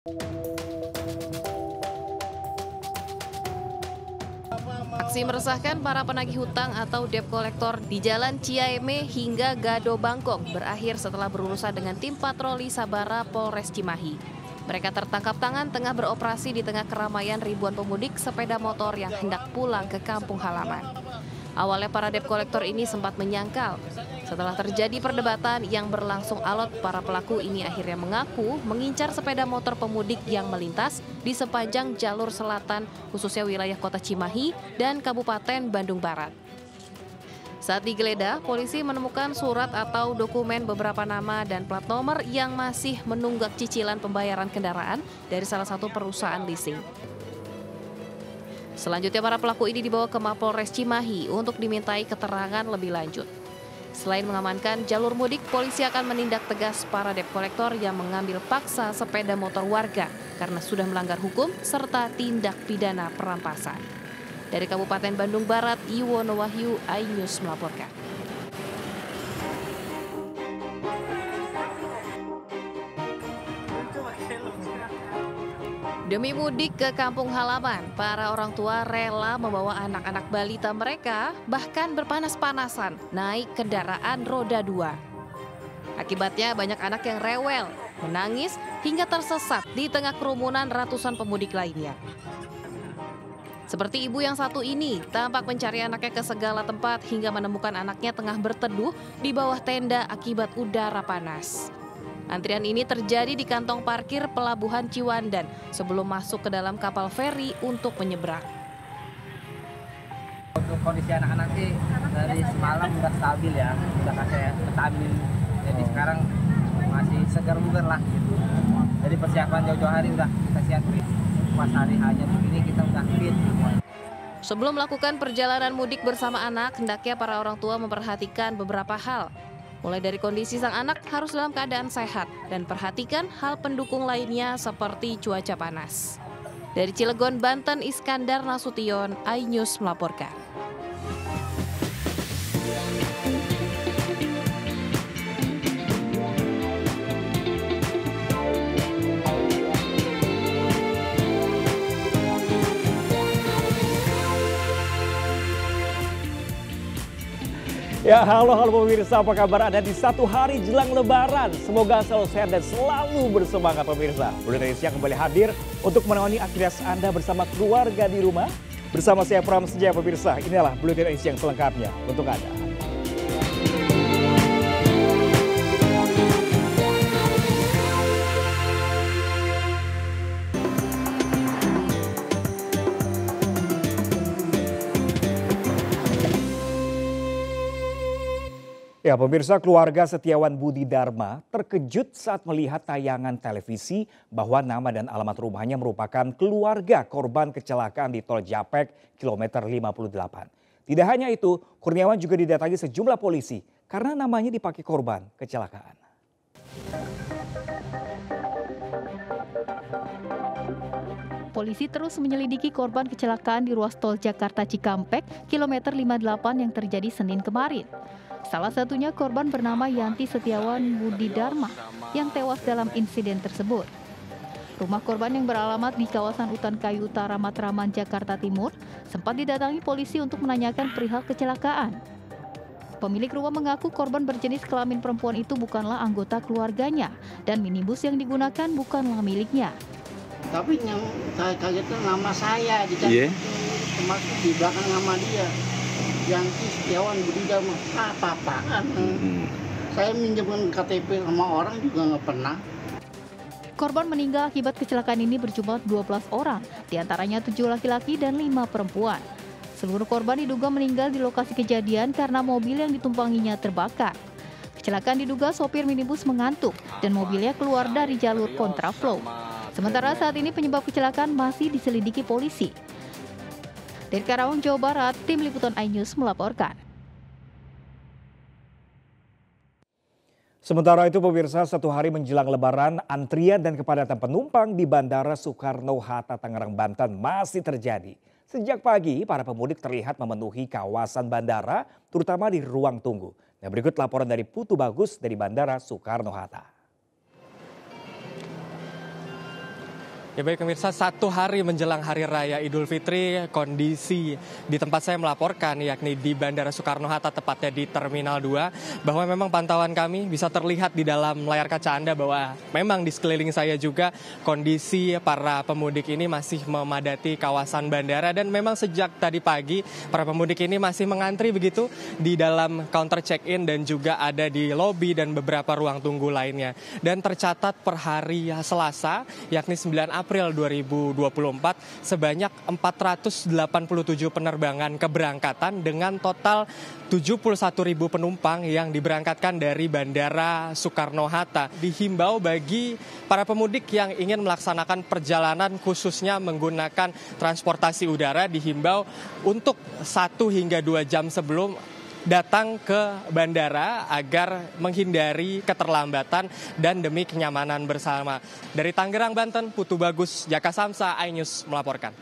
Aksi meresahkan para penagih hutang atau debt collector di Jalan Ciaeme hingga Gado Bangkong berakhir setelah berurusan dengan tim patroli Sabara Polres Cimahi. Mereka tertangkap tangan tengah beroperasi di tengah keramaian ribuan pemudik sepeda motor yang hendak pulang ke kampung halaman. Awalnya para debt collector ini sempat menyangkal. Setelah terjadi perdebatan yang berlangsung alot, para pelaku ini akhirnya mengaku mengincar sepeda motor pemudik yang melintas di sepanjang jalur selatan, khususnya wilayah kota Cimahi dan Kabupaten Bandung Barat. Saat digeledah, polisi menemukan surat atau dokumen beberapa nama dan plat nomor yang masih menunggak cicilan pembayaran kendaraan dari salah satu perusahaan leasing. Selanjutnya para pelaku ini dibawa ke Mapolres Cimahi untuk dimintai keterangan lebih lanjut. Selain mengamankan jalur mudik, polisi akan menindak tegas para debt collector yang mengambil paksa sepeda motor warga karena sudah melanggar hukum serta tindak pidana perampasan. Dari Kabupaten Bandung Barat, Iwono Wahyu, iNews melaporkan. Demi mudik ke kampung halaman, para orang tua rela membawa anak-anak balita mereka bahkan berpanas-panasan naik kendaraan roda 2. Akibatnya banyak anak yang rewel, menangis hingga tersesat di tengah kerumunan ratusan pemudik lainnya. Seperti ibu yang satu ini, tampak mencari anaknya ke segala tempat hingga menemukan anaknya tengah berteduh di bawah tenda akibat udara panas. Antrian ini terjadi di kantong parkir Pelabuhan Ciwandan sebelum masuk ke dalam kapal feri untuk menyeberang. Untuk kondisi anak-anak sih dari semalam udah stabil ya, udah kasih vitamin. Jadi sekarang masih segar bugar lah gitu. Jadi persiapan jauh-jauh hari udah kita siapin. Pas hari hanya begini kita udah fit. Sebelum melakukan perjalanan mudik bersama anak, hendaknya para orang tua memperhatikan beberapa hal. Mulai dari kondisi sang anak harus dalam keadaan sehat dan perhatikan hal pendukung lainnya seperti cuaca panas. Dari Cilegon, Banten, Iskandar Nasution, iNews melaporkan. Ya, halo pemirsa, apa kabar Anda di satu hari jelang Lebaran? Semoga selalu sehat dan selalu bersemangat pemirsa. Buletin Siang kembali hadir untuk menemani aktivitas Anda bersama keluarga di rumah. Bersama saya Pram Sejaya pemirsa, inilah Buletin Siang selengkapnya untuk Anda. Ya, pemirsa, keluarga Setiawan Budi Dharma terkejut saat melihat tayangan televisi bahwa nama dan alamat rumahnya merupakan keluarga korban kecelakaan di Tol Japek kilometer 58. Tidak hanya itu, Kurniawan juga didatangi sejumlah polisi karena namanya dipakai korban kecelakaan. Polisi terus menyelidiki korban kecelakaan di ruas tol Jakarta Cikampek kilometer 58 yang terjadi Senin kemarin. Salah satunya korban bernama Yanti Setiawan Budi Dharma yang tewas dalam insiden tersebut. Rumah korban yang beralamat di kawasan Utan Kayu Utara Matraman, Jakarta Timur sempat didatangi polisi untuk menanyakan perihal kecelakaan. Pemilik rumah mengaku korban berjenis kelamin perempuan itu bukanlah anggota keluarganya dan minibus yang digunakan bukanlah miliknya. Tapi yang saya kagetnya nama saya termasuk di belakang nama dia. Yanti Setiawan Budi Dharma, apa-apaan. Saya minjemin KTP sama orang juga nggak pernah. Korban meninggal akibat kecelakaan ini berjumlah 12 orang, diantaranya 7 laki-laki dan 5 perempuan. Seluruh korban diduga meninggal di lokasi kejadian karena mobil yang ditumpanginya terbakar. Kecelakaan diduga sopir minibus mengantuk dan mobilnya keluar dari jalur kontraflow. Sementara saat ini penyebab kecelakaan masih diselidiki polisi. Dari Karawang, Jawa Barat, Tim Liputan iNews melaporkan. Sementara itu pemirsa, satu hari menjelang Lebaran, antrian dan kepadatan penumpang di Bandara Soekarno-Hatta, Tangerang, Banten masih terjadi. Sejak pagi, para pemudik terlihat memenuhi kawasan bandara, terutama di ruang tunggu. Nah, berikut laporan dari Putu Bagus dari Bandara Soekarno-Hatta. Ya baik pemirsa, 1 hari menjelang Hari Raya Idul Fitri, kondisi di tempat saya melaporkan yakni di Bandara Soekarno-Hatta, tepatnya di Terminal 2, bahwa memang pantauan kami bisa terlihat di dalam layar kaca Anda bahwa memang di sekeliling saya juga kondisi para pemudik ini masih memadati kawasan bandara, dan memang sejak tadi pagi para pemudik ini masih mengantri begitu di dalam counter check-in dan juga ada di lobi dan beberapa ruang tunggu lainnya. Dan tercatat per hari Selasa yakni 9 April 2024 sebanyak 487 penerbangan keberangkatan dengan total 71.000 penumpang yang diberangkatkan dari Bandara Soekarno-Hatta. Dihimbau bagi para pemudik yang ingin melaksanakan perjalanan khususnya menggunakan transportasi udara, dihimbau untuk 1 hingga 2 jam sebelum datang ke bandara agar menghindari keterlambatan dan demi kenyamanan bersama. Dari Tangerang, Banten, Putu Bagus, Jaka Samsa, iNews melaporkan.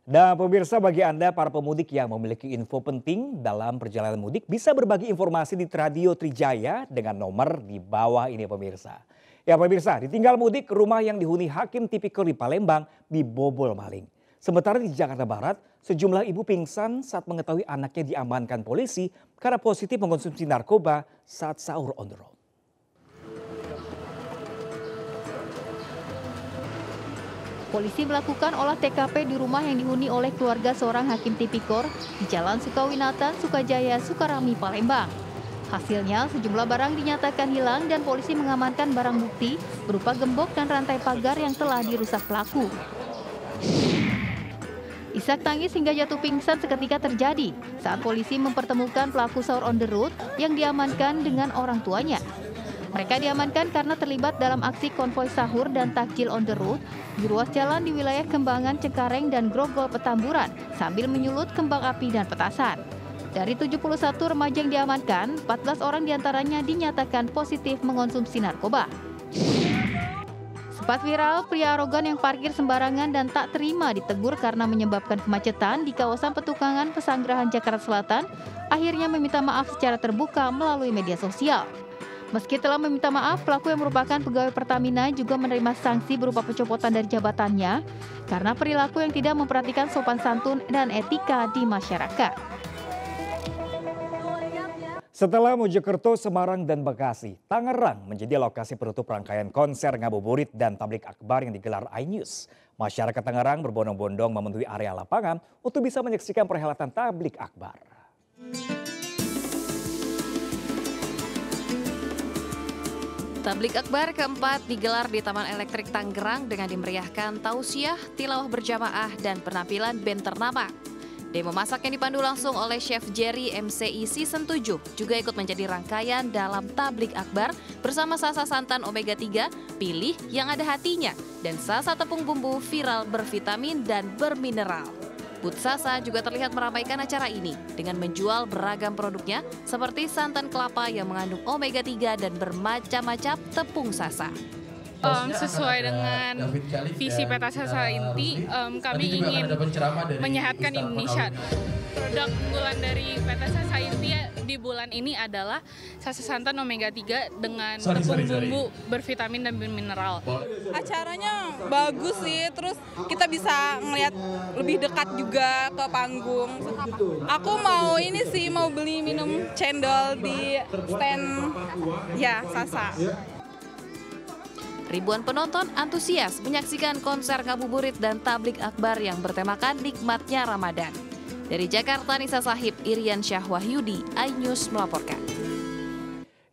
Dan pemirsa, bagi Anda para pemudik yang memiliki info penting dalam perjalanan mudik bisa berbagi informasi di Radio Trijaya dengan nomor di bawah ini pemirsa. Ya pemirsa, ditinggal mudik, rumah yang dihuni hakim tipikor di Palembang dibobol maling. Sementara di Jakarta Barat, sejumlah ibu pingsan saat mengetahui anaknya diamankan polisi karena positif mengkonsumsi narkoba saat sahur on the road. Polisi melakukan olah TKP di rumah yang dihuni oleh keluarga seorang hakim tipikor di Jalan Sukawinata, Sukajaya, Sukarami, Palembang. Hasilnya, sejumlah barang dinyatakan hilang dan polisi mengamankan barang bukti berupa gembok dan rantai pagar yang telah dirusak pelaku. Isak tangis hingga jatuh pingsan seketika terjadi saat polisi mempertemukan pelaku sahur on the road yang diamankan dengan orang tuanya. Mereka diamankan karena terlibat dalam aksi konvoi sahur dan takjil on the road di ruas jalan di wilayah Kembangan, Cengkareng, dan Grogol, Petamburan sambil menyulut kembang api dan petasan. Dari 71 remaja yang diamankan, 14 orang diantaranya dinyatakan positif mengonsumsi narkoba. Sempat viral, pria arogan yang parkir sembarangan dan tak terima ditegur karena menyebabkan kemacetan di kawasan Petukangan, Pesanggerahan, Jakarta Selatan, akhirnya meminta maaf secara terbuka melalui media sosial. Meski telah meminta maaf, pelaku yang merupakan pegawai Pertamina juga menerima sanksi berupa pencopotan dari jabatannya karena perilaku yang tidak memperhatikan sopan santun dan etika di masyarakat. Setelah Mojokerto, Semarang, dan Bekasi, Tangerang menjadi lokasi penutup rangkaian konser ngabuburit dan tablik akbar yang digelar iNews. Masyarakat Tangerang berbondong-bondong memenuhi area lapangan untuk bisa menyaksikan perhelatan tablik akbar. Tablik akbar keempat digelar di Taman Elektrik Tangerang dengan dimeriahkan tausiah, tilawah berjamaah, dan penampilan band ternama. Demo masak yang dipandu langsung oleh Chef Jerry MCI Season 7 juga ikut menjadi rangkaian dalam tablik akbar bersama Sasa Santan Omega 3, Pilih yang ada hatinya, dan Sasa Tepung Bumbu viral bervitamin dan bermineral. Booth Sasa juga terlihat meramaikan acara ini dengan menjual beragam produknya seperti santan kelapa yang mengandung Omega 3 dan bermacam-macam tepung Sasa. Sesuai dengan visi Peta Sasa Inti, kami ingin menyehatkan Indonesia. Produk unggulan dari Peta Sasa Inti di bulan ini adalah Sasa Santan Omega 3 dengan tepung bumbu bervitamin dan bermineral. Acaranya bagus sih, terus kita bisa ngelihat lebih dekat juga ke panggung. Aku mau mau beli minum cendol di stand ya Sasa. Ribuan penonton antusias menyaksikan konser ngabuburit dan tablik akbar yang bertemakan nikmatnya Ramadan. Dari Jakarta, Nisa Sahib, Irian Syah Wahyudi, iNews melaporkan.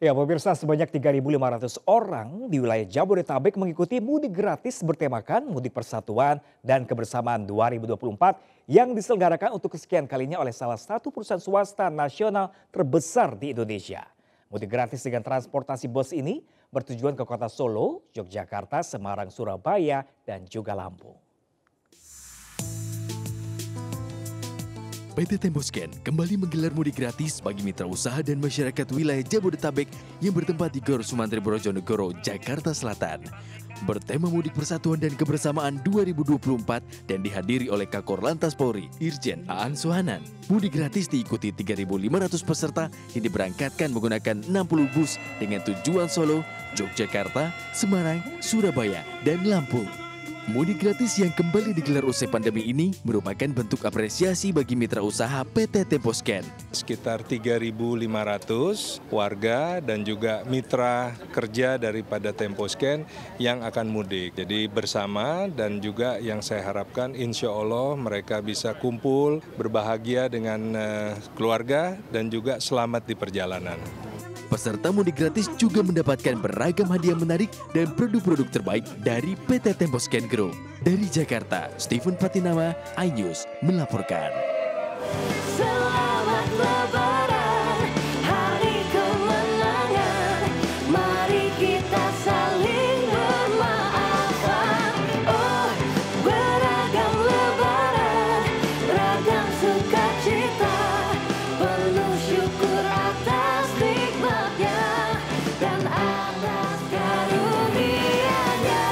Ya pemirsa, sebanyak 3.500 orang di wilayah Jabodetabek mengikuti mudik gratis bertemakan Mudik Persatuan dan Kebersamaan 2024 yang diselenggarakan untuk kesekian kalinya oleh salah satu perusahaan swasta nasional terbesar di Indonesia. Mudik gratis dengan transportasi bus ini bertujuan ke kota Solo, Yogyakarta, Semarang, Surabaya, dan juga Lampung. PT Temposcan kembali menggelar mudik gratis bagi mitra usaha dan masyarakat wilayah Jabodetabek yang bertempat di Gor Sumantri Brojonegoro, Jakarta Selatan. Bertema Mudik Persatuan dan Kebersamaan 2024 dan dihadiri oleh Kakor Lantas Polri, Irjen Aan Suhanan. Mudik gratis diikuti 3.500 peserta yang diberangkatkan menggunakan 60 bus dengan tujuan Solo, Yogyakarta, Semarang, Surabaya, dan Lampung. Mudik gratis yang kembali digelar usai pandemi ini merupakan bentuk apresiasi bagi mitra usaha PT Temposcan. Sekitar 3.500 warga dan juga mitra kerja daripada Temposcan yang akan mudik. Jadi bersama dan juga yang saya harapkan insya Allah mereka bisa kumpul, berbahagia dengan keluarga dan juga selamat di perjalanan. Peserta mudik gratis juga mendapatkan beragam hadiah menarik dan produk-produk terbaik dari PT Temposcan Group. Dari Jakarta, Stephen Patinama, iNews melaporkan. Selamat Lebaran, hari kemenangan, mari kita saling bermaafan. Oh, beragam Lebaran, ragam sukacita, penuh syukur atas nikmatnya dan atas karunia-Nya.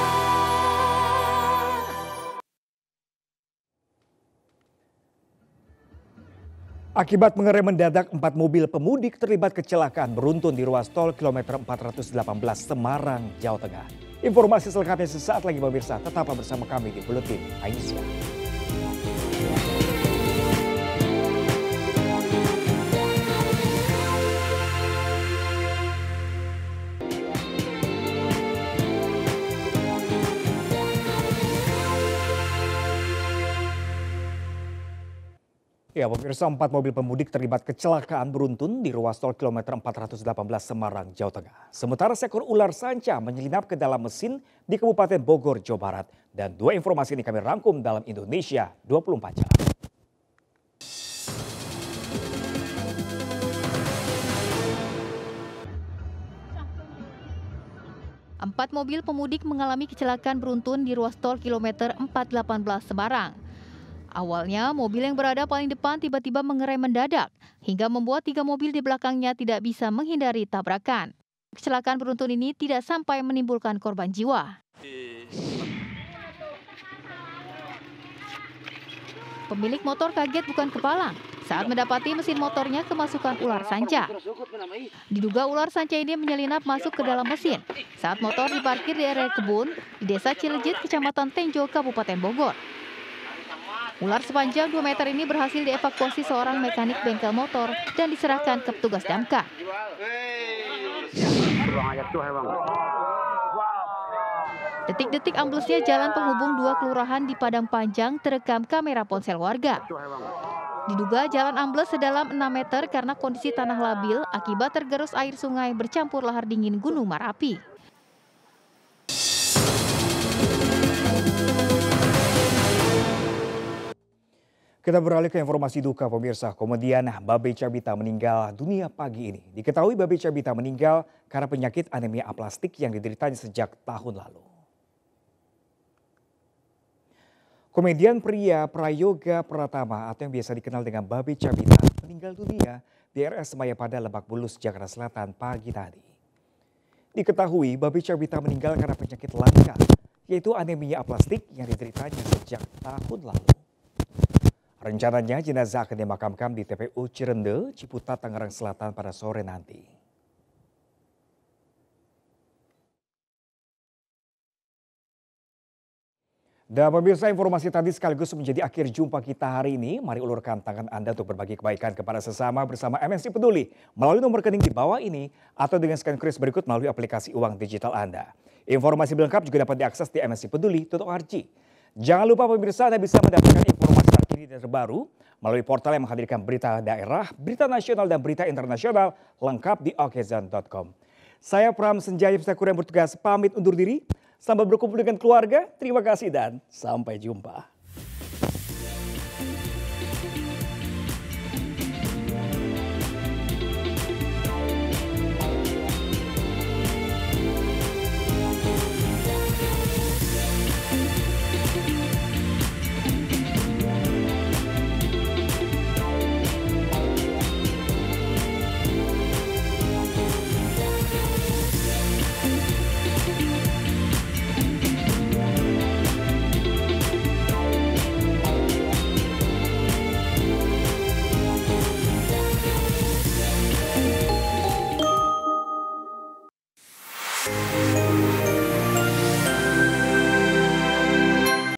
Akibat mengerem mendadak, 4 mobil pemudik terlibat kecelakaan beruntun di ruas tol kilometer 418 Semarang, Jawa Tengah. Informasi selengkapnya sesaat lagi pemirsa, tetaplah bersama kami di Buletin Aisyah. Ya, pemirsa, 4 mobil pemudik terlibat kecelakaan beruntun di ruas tol kilometer 418 Semarang, Jawa Tengah. Sementara seekor ular sanca menyelinap ke dalam mesin di Kabupaten Bogor, Jawa Barat. Dan 2 informasi ini kami rangkum dalam Indonesia 24 jam. Empat mobil pemudik mengalami kecelakaan beruntun di ruas tol kilometer 418 Semarang. Awalnya, mobil yang berada paling depan tiba-tiba mengerem mendadak, hingga membuat 3 mobil di belakangnya tidak bisa menghindari tabrakan. Kecelakaan beruntun ini tidak sampai menimbulkan korban jiwa. Pemilik motor kaget bukan kepalang saat mendapati mesin motornya kemasukan ular sanca. Diduga ular sanca ini menyelinap masuk ke dalam mesin saat motor diparkir di area kebun di Desa Cilejit, Kecamatan Tenjo, Kabupaten Bogor. Ular sepanjang 2 meter ini berhasil dievakuasi seorang mekanik bengkel motor dan diserahkan ke petugas damkar. Detik-detik amblesnya jalan penghubung 2 kelurahan di Padang Panjang terekam kamera ponsel warga. Diduga jalan ambles sedalam 6 meter karena kondisi tanah labil akibat tergerus air sungai bercampur lahar dingin Gunung Merapi. Kita beralih ke informasi duka pemirsa. Komedian Babe Cabita meninggal dunia pagi ini. Diketahui Babe Cabita meninggal karena penyakit anemia aplastik yang dideritanya sejak tahun lalu. Komedian pria Prayoga Pratama atau yang biasa dikenal dengan Babe Cabita meninggal dunia di RS Mayapada, Lebak Bulus, Jakarta Selatan pagi tadi. Diketahui Babe Cabita meninggal karena penyakit langka, yaitu anemia aplastik yang dideritanya sejak tahun lalu. Rencananya jenazah akan dimakamkan di TPU Cirende, Ciputat, Tangerang Selatan pada sore nanti. Dan pemirsa, informasi tadi sekaligus menjadi akhir jumpa kita hari ini. Mari ulurkan tangan Anda untuk berbagi kebaikan kepada sesama bersama MNC Peduli melalui nomor rekening di bawah ini atau dengan scan kris berikut melalui aplikasi uang digital Anda. Informasi lengkap juga dapat diakses di mncpeduli.org. Jangan lupa pemirsa, Anda bisa mendapatkan informasi terkini dan terbaru melalui portal yang menghadirkan berita daerah, berita nasional dan berita internasional lengkap di okezon.com. Saya Pram Senjaya yang bertugas pamit undur diri. Sampai berkumpul dengan keluarga. Terima kasih dan sampai jumpa. Jakarta.